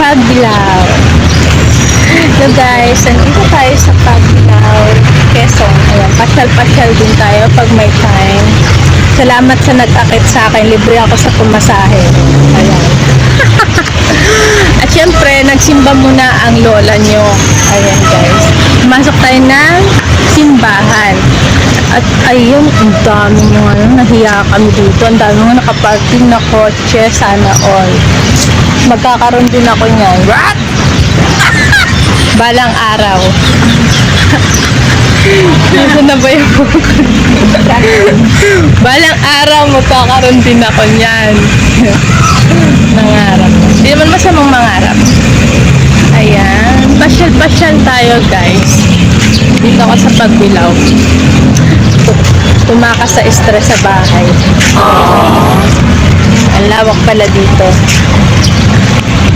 Pagbilao. So guys, nandito tayo sa Pagbilao, Quezon. Ayan, pasyal-pasyal din tayo pag may time. Salamat sa nag-akit sa akin. Libre ako sa pumasahe. Ayan. At syempre, nagsimba muna ang lola nyo. Ayan guys. Pumasok tayo ng simbahan. At ayun, ang dami nyo ngayon. Nahiya kami dito. Ang dami nyo nakaparking na kotse. Sana all. Magkakaroon din ako niyan. What? Balang araw. Dito na ba yung balang araw magkakaroon din ako niyan. Nangarap. Hindi naman masamang mangarap. Ayan. Pasyal-pasyal tayo guys. Dito ako sa Pagbilao. Tumakas sa stress sa bahay. Ang lawak pala dito.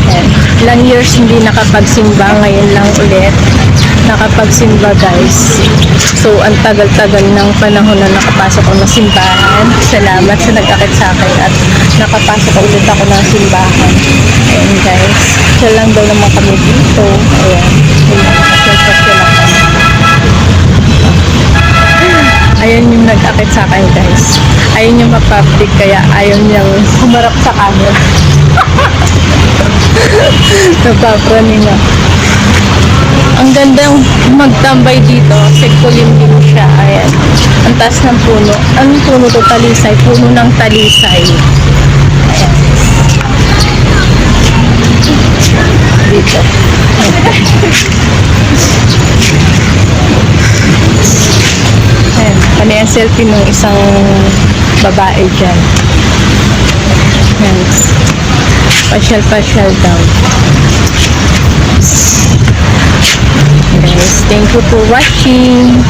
Ayan. Ilang years hindi nakapagsimba. Ngayon lang ulit nakapagsimba guys. So ang tagal-tagal ng panahon na nakapasok ako ng simbahan. Salamat sa nag-akit sa akin at nakapasok ulit ako ng simbahan. Ayan guys. Siya lang daw naman kami dito. Ayan. Pasyal-pasyal lang kami. Ayan yung nag-akit sa akin guys. Ayun yung ma-public kaya ayaw niyang humarap sa camera. Napapraning na. Ang gandang magtambay dito kasi kulimlim siya. Ayan. Ang taas ng puno. Anong puno to? Talisay. Puno ng talisay. Ayan. Dito. Ayan. Ano yung selfie ng isang babae dyan. Ayan. Pasyal-pasyal daw. Guys, thank you for watching.